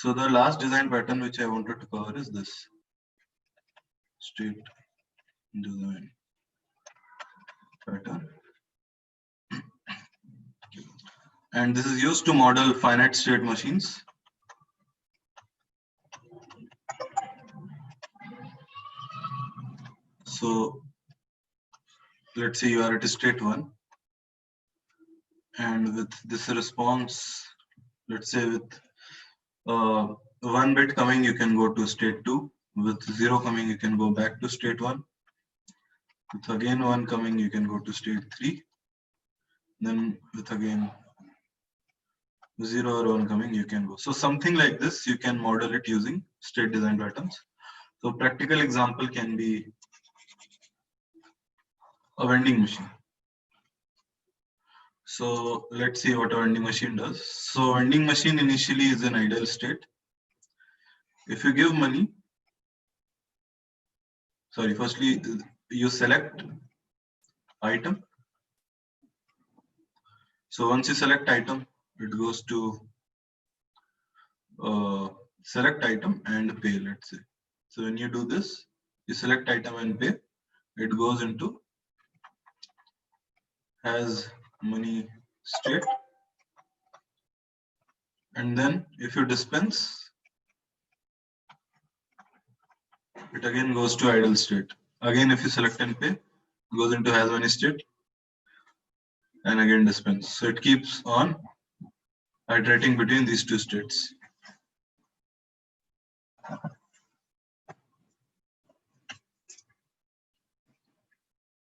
So the last design pattern which I wanted to cover is this state design pattern. And this is used to model finite state machines. So let's say you are at state 1, and with this response, let's say with 1 bit coming, you can go to state 2. With 0 coming, you can go back to state 1. With again 1 coming, you can go to state 3. Then with again 0 or 1 coming, you can go. So something like this, you can model it using state design patterns. So practical example can be a vending machine. So let's see what a vending machine does. So vending machine initially is in idle state. If you give money, firstly you select item. So once you select item, it goes to select item and pay, let's say. So when you do this, you select item and pay, it goes into has money state. And then if you dispense, it again goes to idle state. Again, if you select and pay, it goes into has money state and again dispense. So it keeps on iterating between these two states.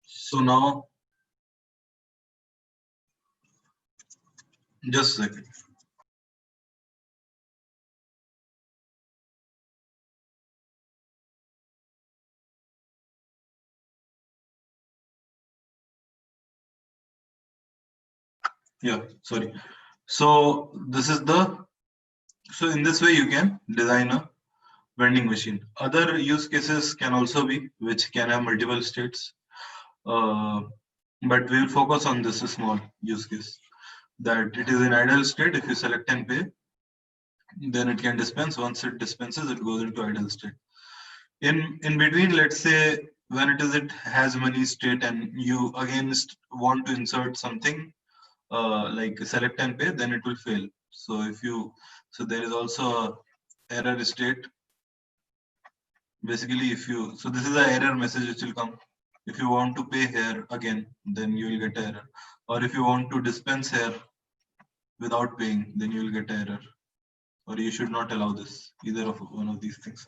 So now, just a second. Yeah, sorry. So this is so in this way you can design a vending machine. Other use cases can also be, which can have multiple states. But we will focus on this small use case, that it is in idle state. If you select and pay, then it can dispense. Once it dispenses, it goes into idle state. In between, let's say when it has money state and you again want to insert something like select and pay, then it will fail. So there is also a error state. Basically, so this is an error message which will come. If you want to pay here again, then you will get an error. Or if you want to dispense here without paying, then you will get an error. Or you should not allow this, either of one of these things.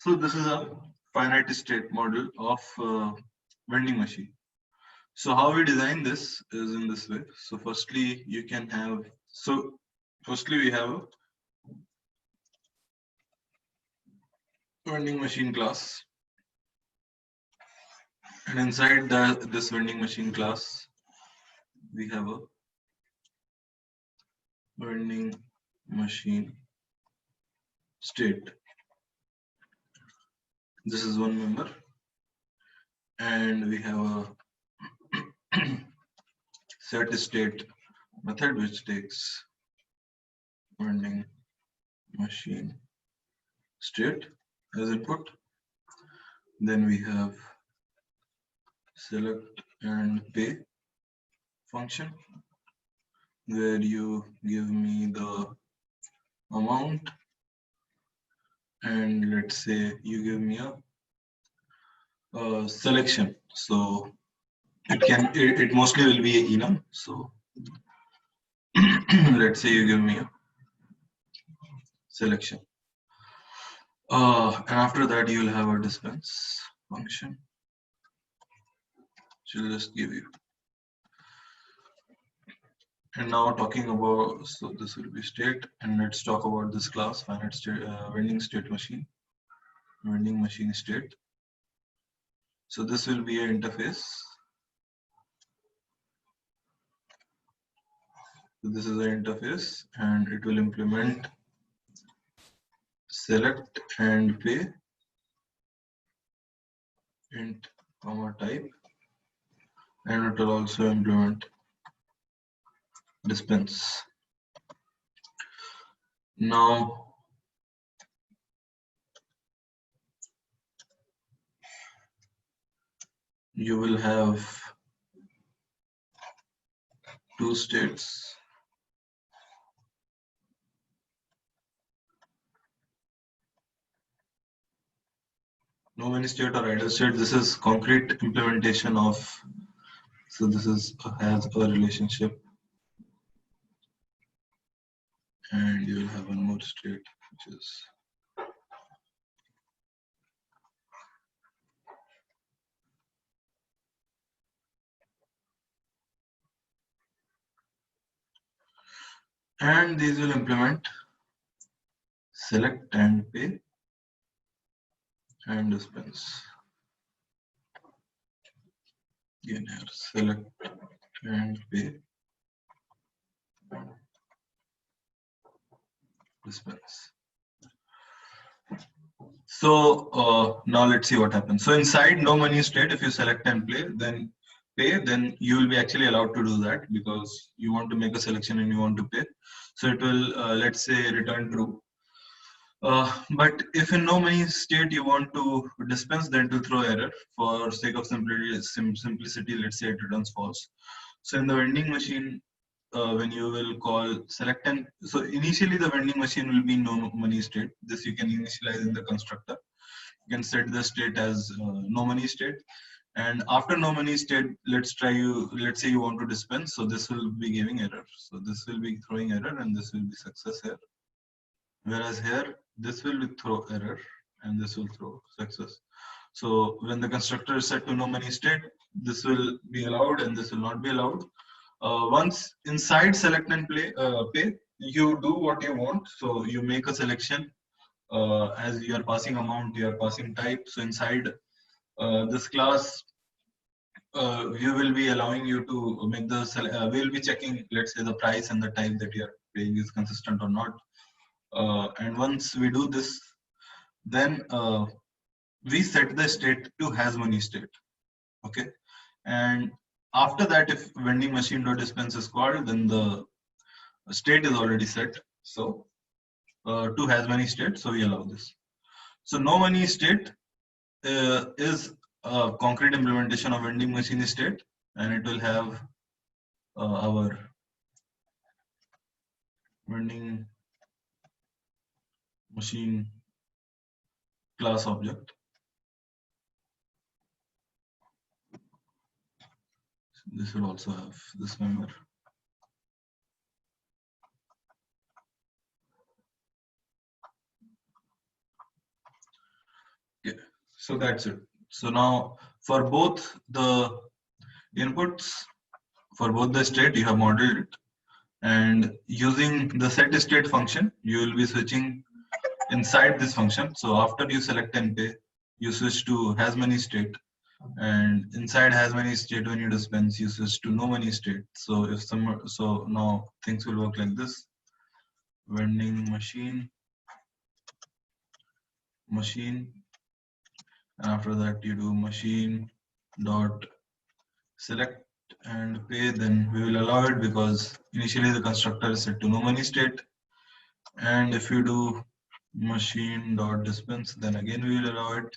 So this is a finite state model of vending machine. So how we design this is in this way. So firstly, we have a vending machine class. And inside this vending machine class, we have a vending machine state. This is one member. And we have a set state method which takes vending machine state as input. Then we have select and pay function, where you give me the amount, and let's say you give me a selection. So it mostly will be a enum. So let's say you give me a selection. And after that, you will have a dispense function, which will just give you. And now talking about, so this will be state, and let's talk about this class, finite state, vending state machine, vending machine state. So this will be an interface. So this is an interface, and it will implement select and pay int comma type, and it will also implement dispense. Now you will have two states. No many state or idle state. This is concrete implementation of. So this is has a relationship, and you will have one more state, which is and these will implement select and pay and dispense. Again here select and pay dispense. So now let's see what happens. So inside no money state, if you select and play, then pay, then you will be actually allowed to do that because you want to make a selection and you want to pay. So it will let's say return true. But if in no money state you want to dispense, then it will throw error. For sake of simplicity, let's say it returns false. So in the vending machine, when you will call select and so initially the vending machine will be no money state. This you can initialize in the constructor. You can set the state as no money state, and after no money state, let's say you want to dispense. So this will be giving error. So this will be throwing error, and this will be success here. Whereas here, this will throw error and this will throw success. So when the constructor is set to no money state, this will be allowed and this will not be allowed. Once inside select and pay, you do what you want. So you make a selection as you are passing amount, you are passing type. So inside this class, we will be allowing you to make the, we will be checking, let's say the price and the type that you are paying is consistent or not. And once we do this, then we set the state to has money state. Okay, and after that, if vending machine dot dispense is called, then the state is already set. So to has money state, so we allow this. So no money state is a concrete implementation of vending machine state, and it will have our vending machine class object. This will also have this member. Yeah, so that's it. So now for both the inputs, for both the state, you have modeled it. And using the set state function, you will be switching inside this function. So after you select and pay, you switch to has many state. And inside has many state, when you dispense, you switch to no money state. So if some, so now things will work like this: vending machine, and after that you do machine dot select and pay. Then we will allow it because initially the constructor is set to no money state. And if you do machine dot dispense, then again we will allow it.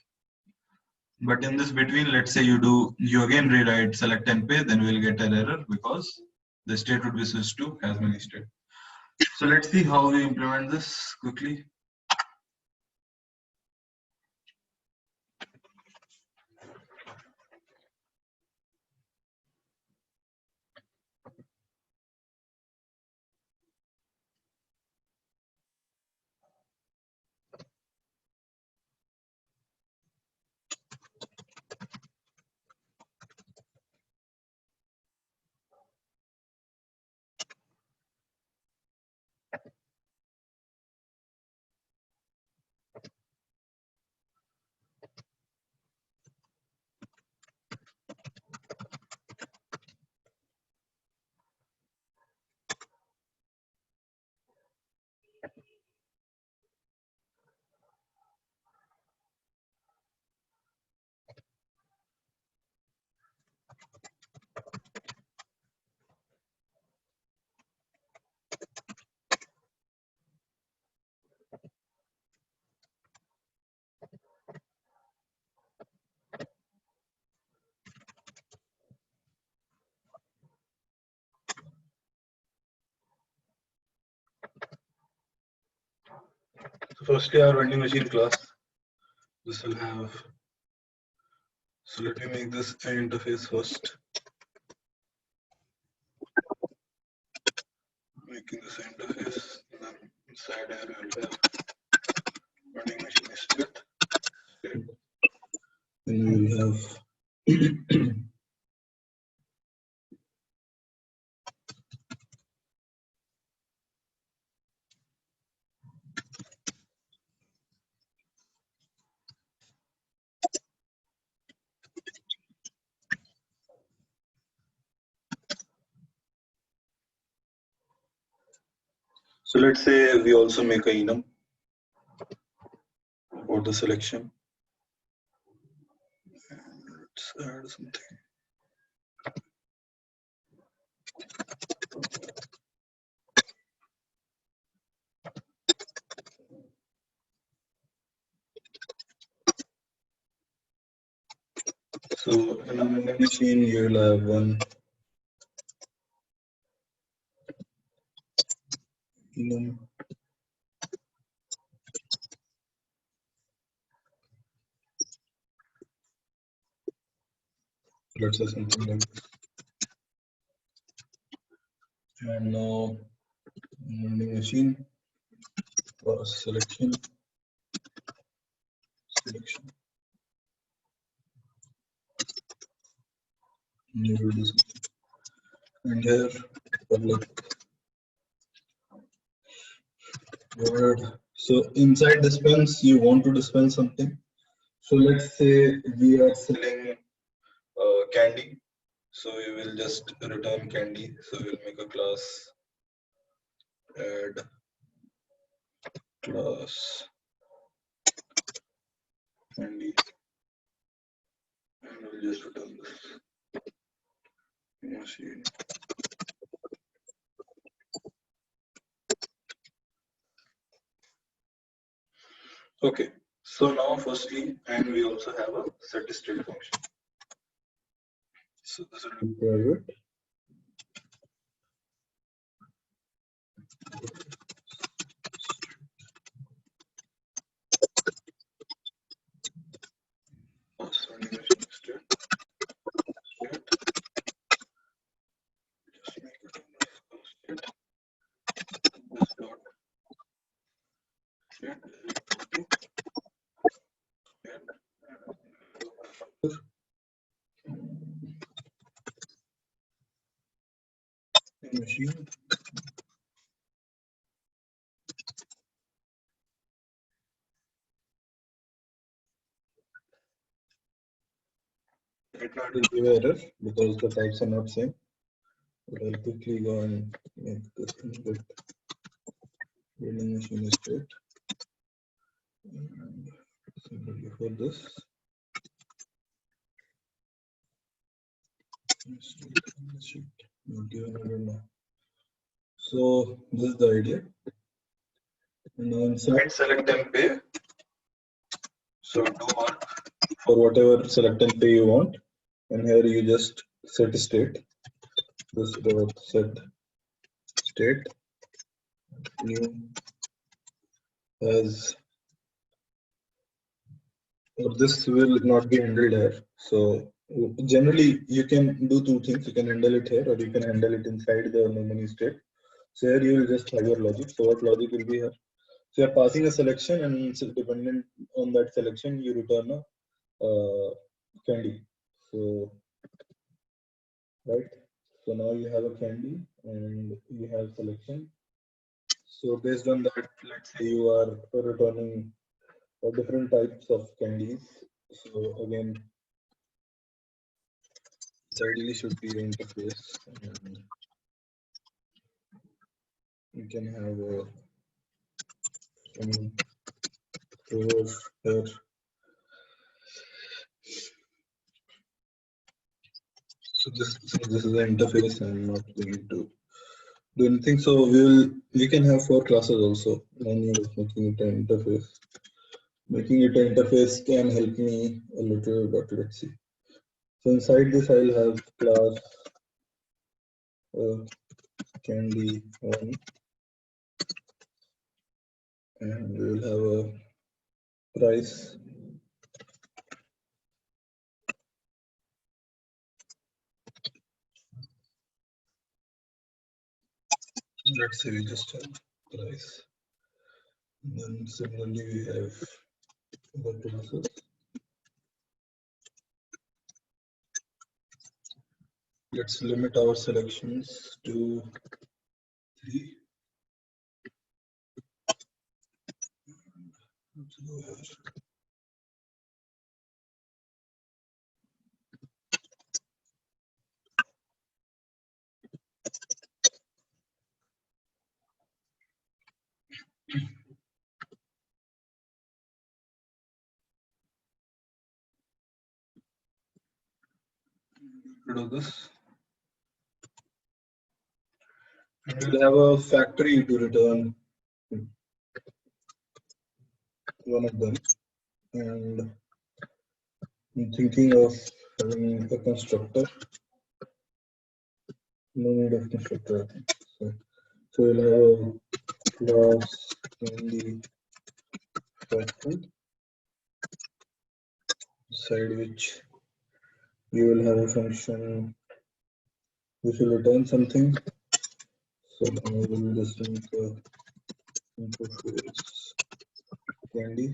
But in this between, let's say you again rewrite select and pay, then we'll get an error because the state would be switched to has many state. So let's see how we implement this quickly. So firstly, our vending machine class. This will have. So let me make this an interface first. Making this interface, and then inside here we'll have vending machine state. Then we will have so let's say we also make a enum for the selection. Let's add something. So in a vending machine, you'll have one enum. Let's say something like this. And now vending machine for selection. And you will do something. And here public word. So inside dispense, you want to dispense something. So let's say we are selling candy. So we will just return candy. So we'll make a class add class candy, and we'll just return this machine. Okay. So now firstly, and we also have a set state function. So this will be private. Machine. Right now it will give error because the types are not same. But I'll quickly go and make this input vending machine state. And similarly for this. So this is the idea. And now inside select and pay. So do work for whatever select and pay you want. And here you just set state. This dot set state new as, or this will not be handled here. So generally you can do two things. You can handle it here, or you can handle it inside the menu state. So here you will just have your logic. So what logic will be here? So you're passing a selection, and dependent on that selection, you return a candy. So right. So now you have a candy and you have selection. So based on that, let's say you are returning different types of candies. So again, this ideally should be an interface, and you can have over here. So this is the interface. I'm not going to do anything. So we can have 4 classes also. When you're making it an interface. Making it an interface can help me a little, but let's see. So inside this, I'll have class candy one, and we will have a price. Let's say we just have price. And then similarly we have the classes. Let's limit our selections to 3. Let's go here. Rid of this. And we'll have a factory to return one of them. And I'm thinking of having a constructor. No need of constructor, I think. So we'll have a class in the factory, inside which you will have a function which will return something. So I will just make a interface candy.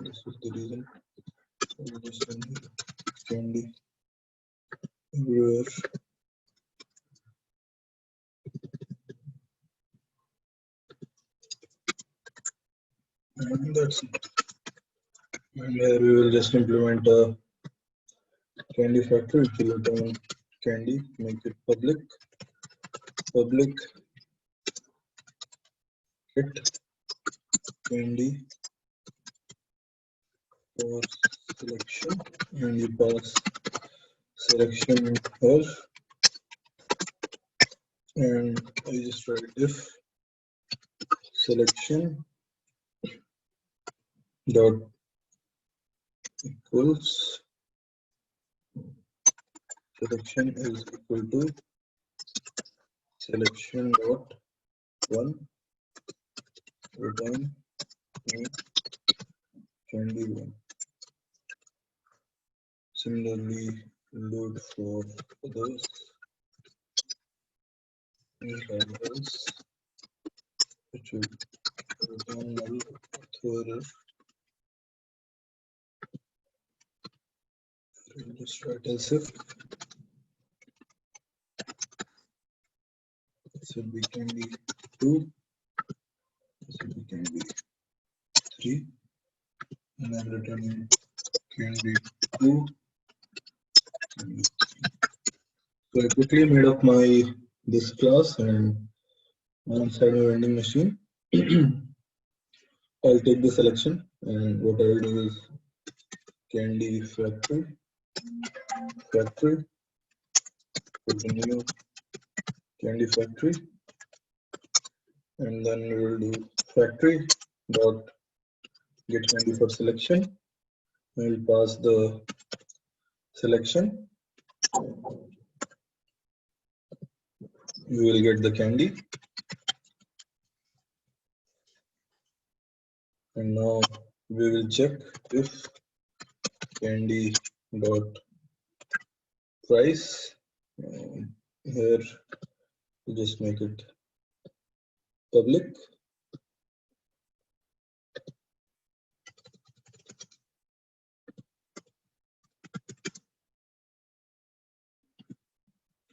This is the reason. I will just send candy everywhere. And that's it. And here we will just implement a candy factory which will return candy, make it public get candy for selection, and you pass selection here, and I just write if selection dot equals selection is equal to selection dot 1 return me candy 1. Similarly, load for others. We have else which will return null author error. We'll just write else if this will be candy 2, this will be candy 3, and I'm returning candy 2. Candy 3. So I quickly made up this class, and inside my vending machine, I'll take the selection, and what I'll do is candy factory, put a new candy factory, and then we will do factory dot get candy for selection. We'll pass the selection. We will get the candy. And now we will check if candy dot price. Here we just make it public.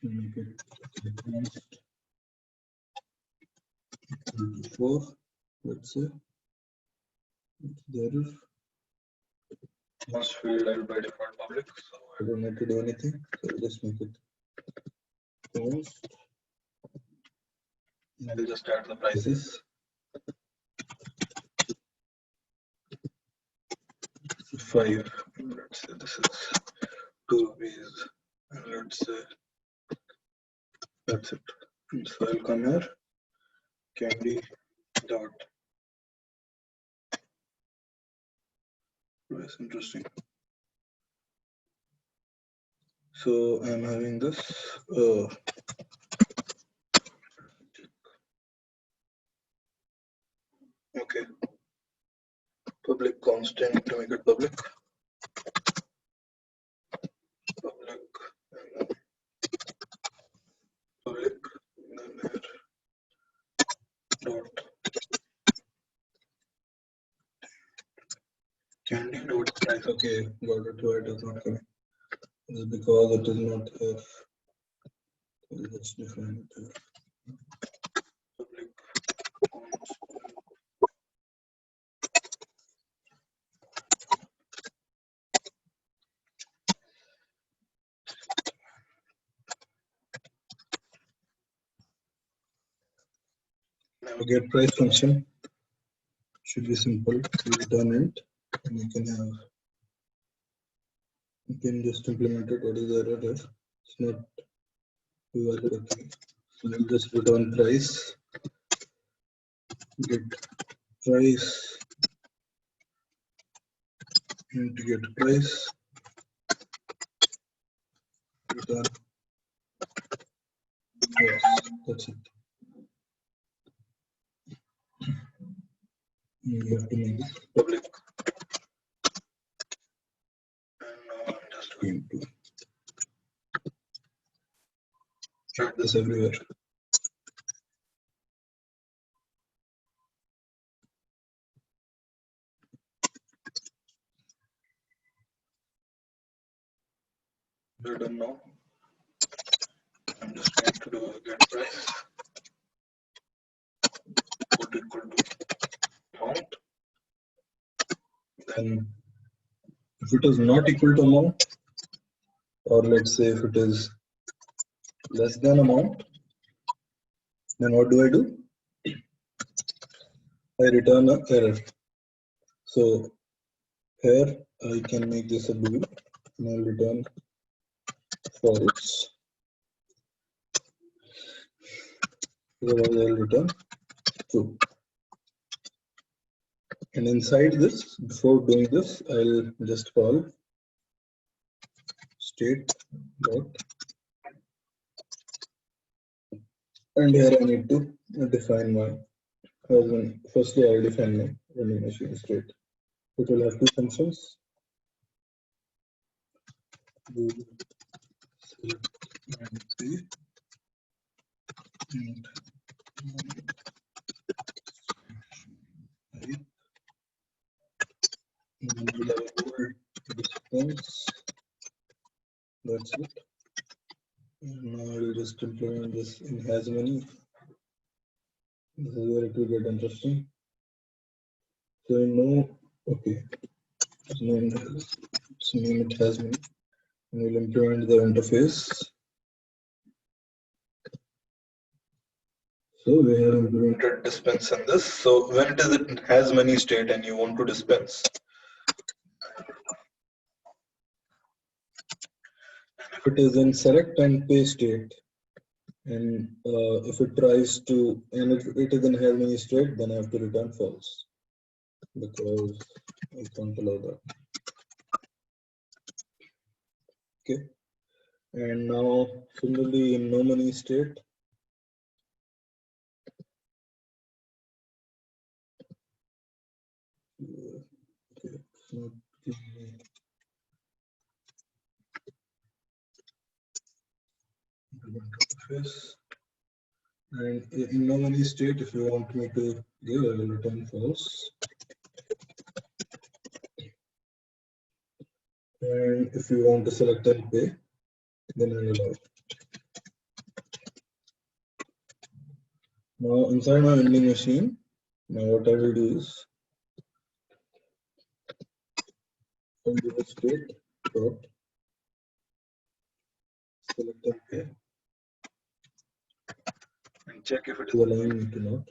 Make it equal to 4, let's say. There is must field and by default public, so I don't need to do anything. So I'll just make it const. And I'll just add the prices. 5. Let's say this is 2 rupees. And let's say that's it. So I'll come here, candy dot. That's interesting. So I'm having this. Okay. Public constant to make it public. Public. Public. Then here. Dot. Candy dot price. Okay, got it. Why it is not coming? This is because it is not here. Let's define it here. Public constant. Now get price function should be simple. So return int, and you can just implement it. What is the error here? It's not too valid. Okay. So I'll just return price. Get price. Int get price. Return. Yes, that's it. You have to make this public. And now I'm just going to shut this everywhere. We're done now. I'm just going to do a get price. Put equal to amount. Then if it is not equal to amount, or let's say if it is less than amount, then what do? I return an error. So here I can make this a bool and I'll return false. Otherwise I'll return true. And inside this, before doing this, I'll just call state dot, and here I need to define my firstly I'll define my running machine state. It will have two functions. Bool select and see and right. And then we'll have a bool distance. That's it. And now I'll just implement this in has many. This is where it will get interesting. So I know, okay, let's name it has many. And we'll implement the interface. So we have implemented dispense in this. So when it has many state and you want to dispense, if it is in select and pay state, and if it tries to, and if it is in has many state, then I have to return false because I can't allow that. Okay. And now similarly in no money state, okay, so interface. And in no money state, if you want me to give, I will return false. And if you want to select and pay, then I will allow. Now inside my vending machine, now what I will do is I'll give a state dot select and pay and check if it is aligned to not.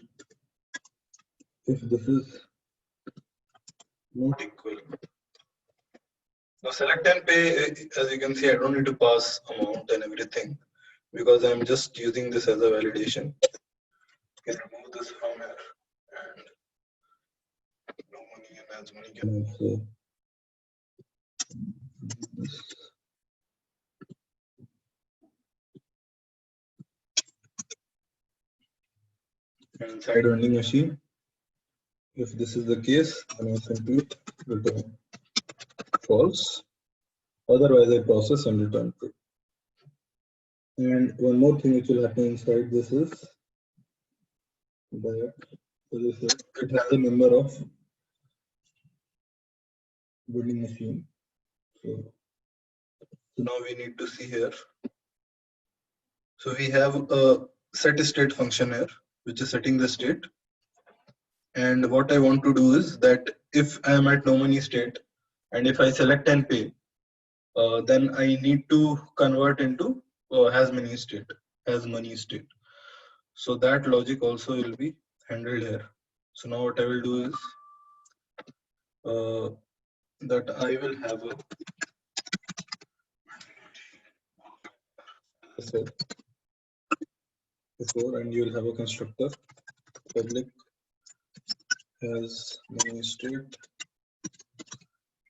If this is not equal. Now select and pay, as you can see, I don't need to pass amount and everything because I'm just using this as a validation. I can remove this from here and no money and as money can also this. And inside vending machine, If this is the case, then I simply return false. Otherwise, I process and return true. And one more thing which will happen inside this is that it has a number of vending machine. So now we need to see here. So we have a set state function here, which is setting the state. And what I want to do is that if I am at no money state, and if I select and pay, then I need to convert into has money state. So that logic also will be handled here. So now what I will do is that I will have a set before, and you will have a constructor public has money state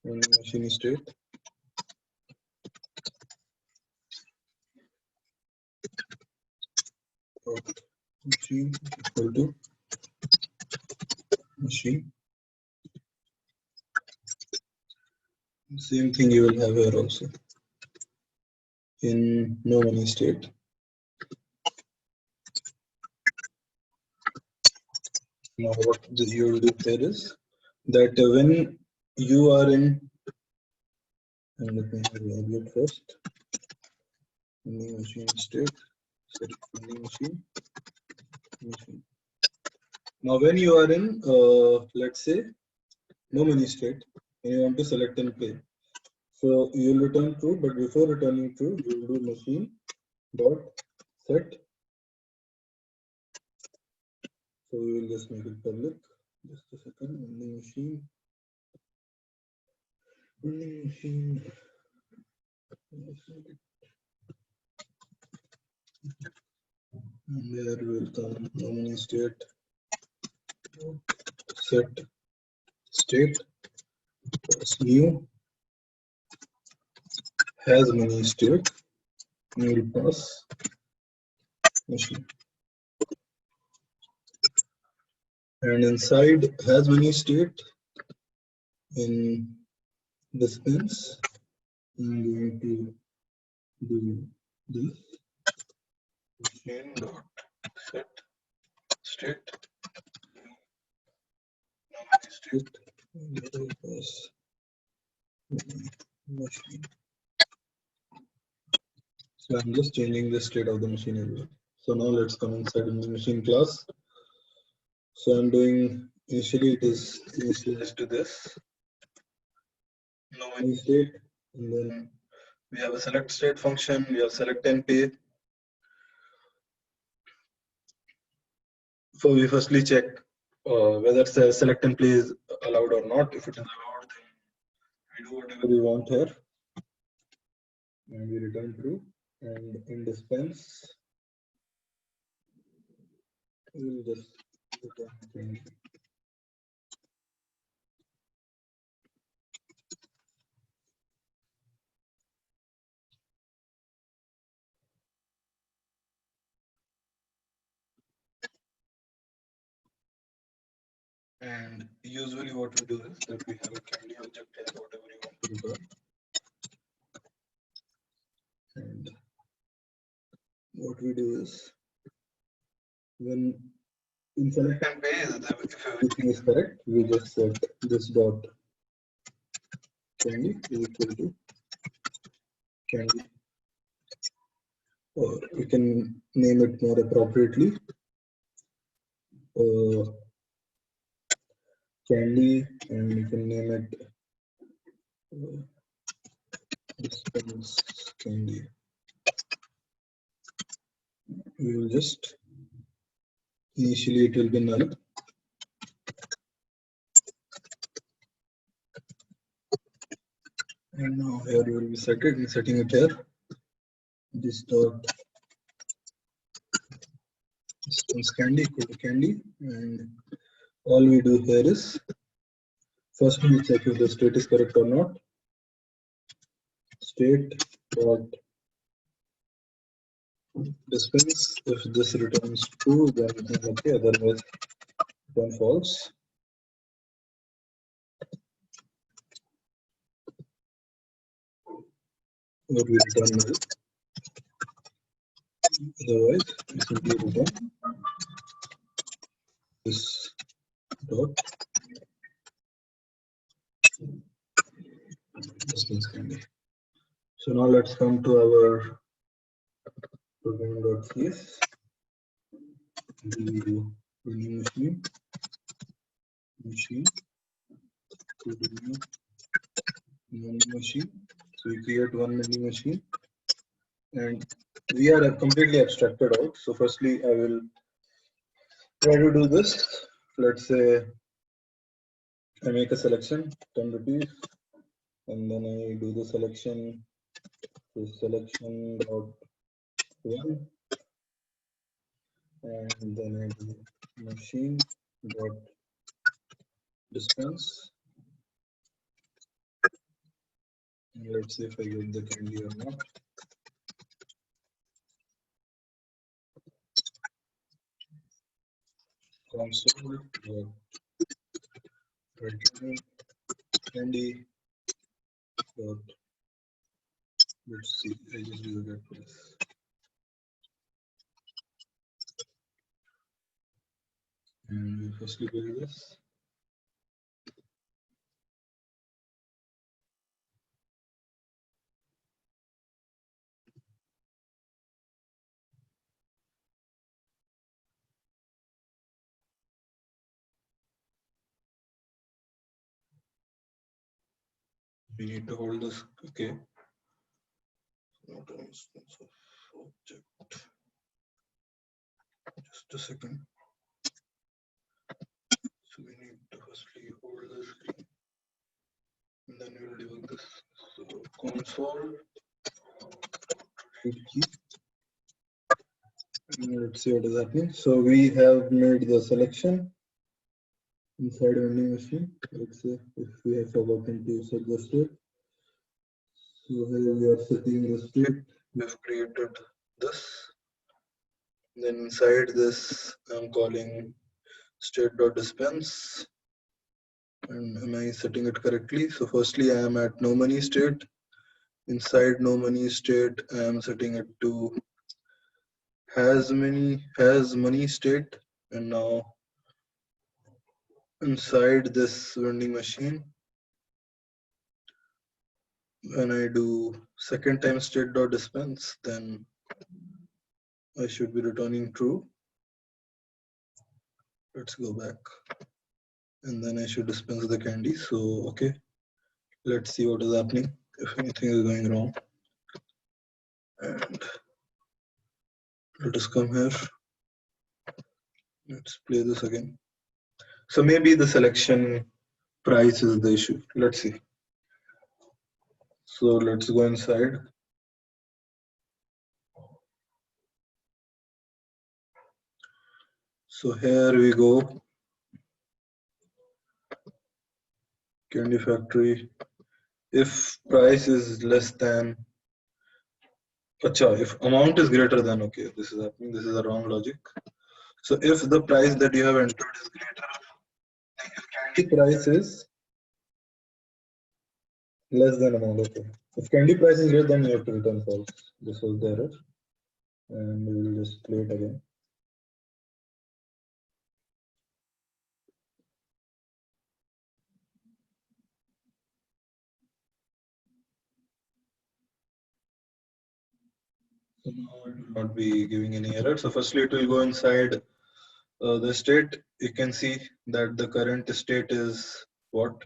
and machine state. Machine equal to machine. Same thing you will have here also in no money state. Now what you will do here is that when you are in, and let me have it first, new machine state, set new machine. Now when you are in let's say no money state and you want to select and pay, so you will return true, but before returning true you will do machine dot set. So we will just make it public. Just a second. Vending machine. And there will come nominee state. Set state new has many state. We will pass machine. And inside has many state in dispense, I'm going to do this machine dot set state state machine. So I'm just changing the state of the machine as well. So now let's come inside in the machine class. So I'm doing, initially it is initialized to this no money state, and then we have a select state function, we have select and pay. So we firstly check whether select and play is allowed or not. If it is allowed, then we do whatever we want here, and we return true. And in dispense, we will just return true. And usually what we do is that we have a candy object here, whatever you want to return. And what we do is when in select and pay, if everything is correct, we just set this dot candy is equal to candy, or we can name it more appropriately candy, and we can name it dispense candy. We will just initially it will be null, and now here we will be setting it here. This dot dispense candy equal to candy, and all we do here is first we check if the state is correct or not. State dot dispense, if this returns true then okay, otherwise return false. or we return null. Otherwise, we simply return this dot distance candy. So now let's come to our program.cs. We do new machine, to the new vending machine. So we create one vending machine, and we are completely abstracted out. So firstly, I will try to do this. Let's say I make a selection, 10 rupees, and then I do the selection. So selection dot one, and then I do machine dot dispense. And let's see if I get the candy or not. Console dot return candy dot. Let's see. I just do that plus. And we firstly build this. We need to hold this. Okay. Not an instance of object. Just a second. So we need to firstly hold the screen, and then we will debug this. So console read key. And let's see what is happening. So we have made the selection inside a vending machine. Let's say if we have forgotten to set the state. So here we are setting the state. We have created this. Then inside this, I'm calling state.dispense. And am I setting it correctly? So firstly, I am at no money state. Inside no money state, I am setting it to has money state. And now inside this vending machine, when I do second time state.dispense, then I should be returning true. Let's go back. And then I should dispense the candy. So, okay, let's see what is happening, if anything is going wrong. And let us come here. Let's play this again. So maybe the selection price is the issue. Let's see. So let's go inside. So here we go. Candy factory. If price is less than, if amount is greater than, okay, this is happening. This is a wrong logic. So if the price that you have entered is greater, if candy price is less than amount, okay. If candy price is greater, then you have to return false. This was the error, and we will just play it again. So now it will not be giving any error. So firstly, it will go inside the state. You can see that the current state is what?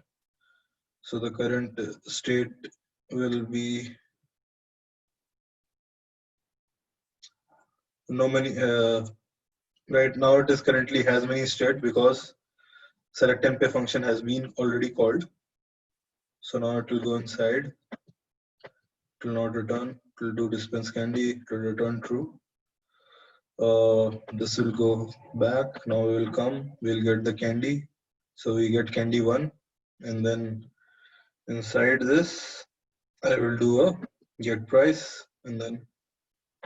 So the current state will be no many. Right now it is currently has many state because select and pay function has been already called. So now it will go inside. It will not return. It will do dispense candy. It will return true. This will go back. Now we will come. We'll get the candy. So we get candy 1, and then inside this I will do a get price and then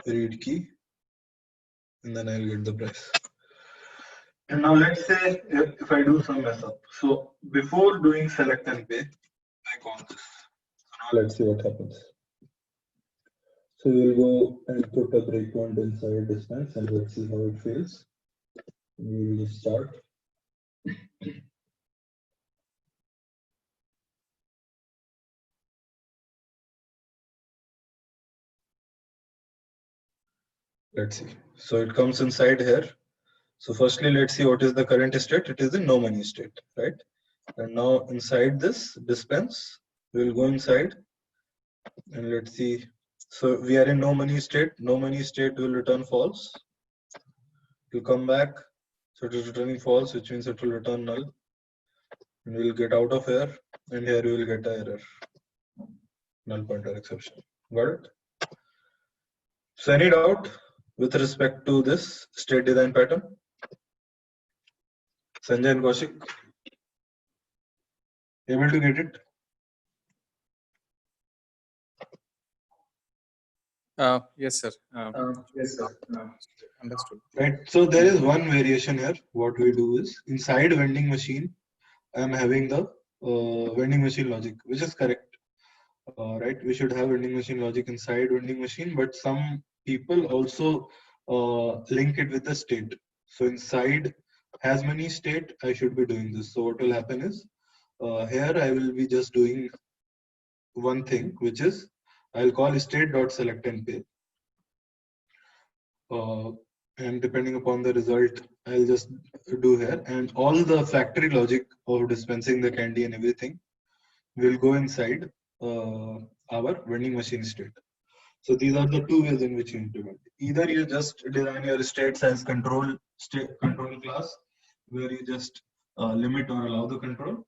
read key, and then I'll get the price. And now let's say if I do some mess up. So before doing select and pay, I call this. So now let's see what happens. So we'll go and put a breakpoint inside dispense and let's see how it feels. We will start. Let's see. So it comes inside here. So firstly, let's see what is the current state. It is the no money state, right? And now inside this dispense, we will go inside and let's see. So we are in no money state. No money state will return false. It will come back. So it is returning false, which means it will return null. And we will get out of here. And here we will get an error. Null pointer exception. Got it? So any doubt with respect to this state design pattern? Sanjay and Kaushik, able to get it? Yes, sir. Yes, sir. Understood. Right. So there is one variation here. What we do is inside vending machine, I am having the vending machine logic, which is correct. Right. We should have vending machine logic inside vending machine, but some people also link it with the state. So inside has many state, I should be doing this. So what will happen is here I will be just doing one thing, which is I'll call state.select and pay. And depending upon the result, I'll just do here. And all the factory logic of dispensing the candy and everything will go inside our vending machine state. So these are the two ways in which you implement. Either you just design your states as control class, where you just limit or allow the control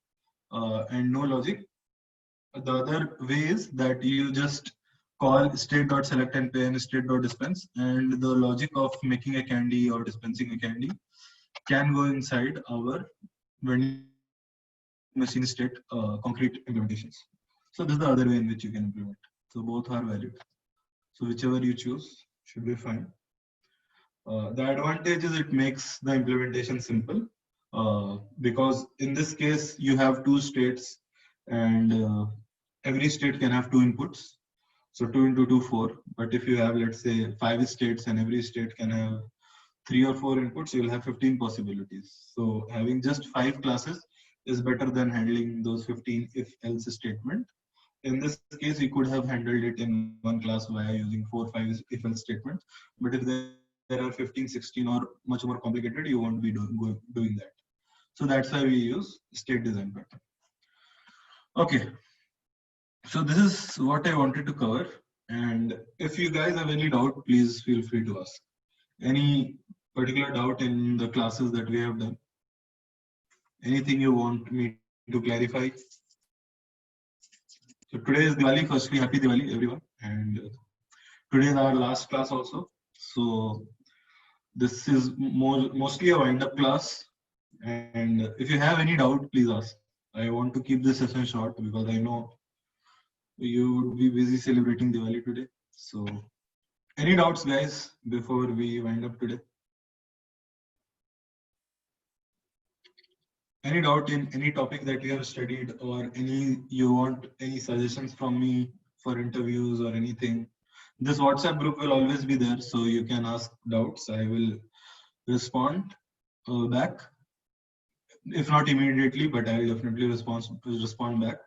and no logic. The other way is that you just call state.select and pay and state.dispense, and the logic of making a candy or dispensing a candy can go inside our vending machine state concrete implementations. So this is the other way in which you can implement. So both are valid. So whichever you choose should be fine. The advantage is it makes the implementation simple because in this case you have two states and every state can have two inputs. So 2 into 2, 4. But if you have, let's say, 5 states and every state can have 3 or 4 inputs, you will have 15 possibilities. So having just 5 classes is better than handling those 15 if-else statement. In this case, we could have handled it in one class via using 4 5 if-else statements. But if there are 15, 16 or much more complicated, you won't be doing that. So that's why we use state design pattern. Okay. So this is what I wanted to cover. And if you guys have any doubt, please feel free to ask. Any particular doubt in the classes that we have done? Anything you want me to clarify? So today is Diwali. Firstly, happy Diwali, everyone. And today is our last class also. So this is mostly a wind-up class. And if you have any doubt, please ask. I want to keep this session short because I know you would be busy celebrating Diwali today. So any doubts, guys, before we wind up today? Any doubt in any topic that you have studied, or you want any suggestions from me for interviews or anything? This WhatsApp group will always be there, so you can ask doubts. I will respond back, if not immediately, but I will definitely respond back.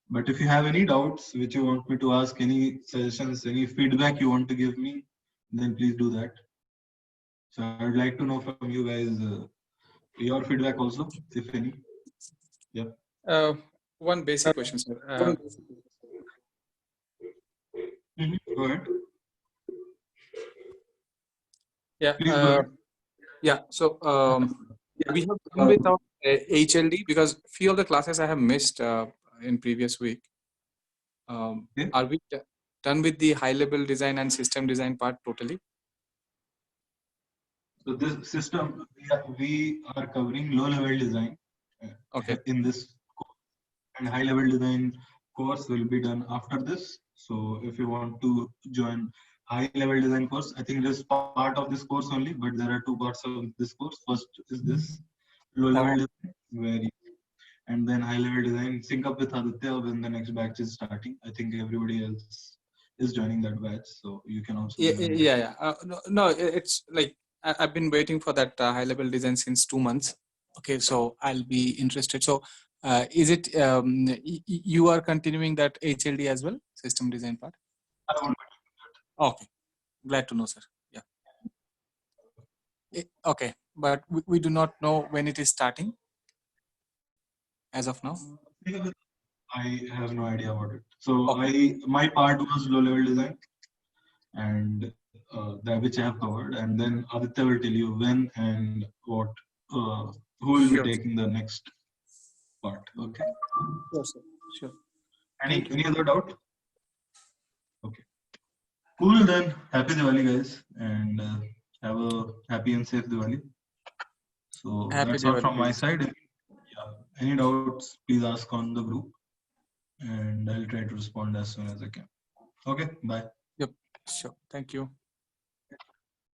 But if you have any doubts which you want me to ask, any suggestions, any feedback you want to give me, then please do that. So I would like to know from you guys your feedback also, if any. Yeah. One basic question, sir. Go ahead. Yeah. Please go ahead. Yeah. So we have done with our HLD because few of the classes I have missed in previous week. Okay. Are we done with the high-level design and system design part totally? So this system, we are covering low-level design Okay. in this course, and high-level design course will be done after this. So if you want to join high-level design course, I think it is part of this course only, but there are two parts of this course. First is this low-level design, and then high-level design. Sync up with Aditya when the next batch is starting. I think everybody else is joining that batch, so you can also. Yeah, join that. yeah. No, it's like I've been waiting for that high level design since 2 months. Okay, so I'll be interested. So, is it you are continuing that HLD as well, system design part? I want Okay, glad to know, sir. Yeah. Okay, but we do not know when it is starting as of now. I have no idea about it. So my part was low level design, and that which I have covered, and then Aditya will tell you when and what, who will be Sure. taking the next part. Okay. Sure, sir. Sure. Any other doubt? Okay. Cool then. Happy Diwali, guys, and have a happy and safe Diwali. So Happy that's all Diwali from to my you. side. Yeah. Any doubts, please ask on the group, and I'll try to respond as soon as I can. Okay. Bye. Yep. Sure. Thank you.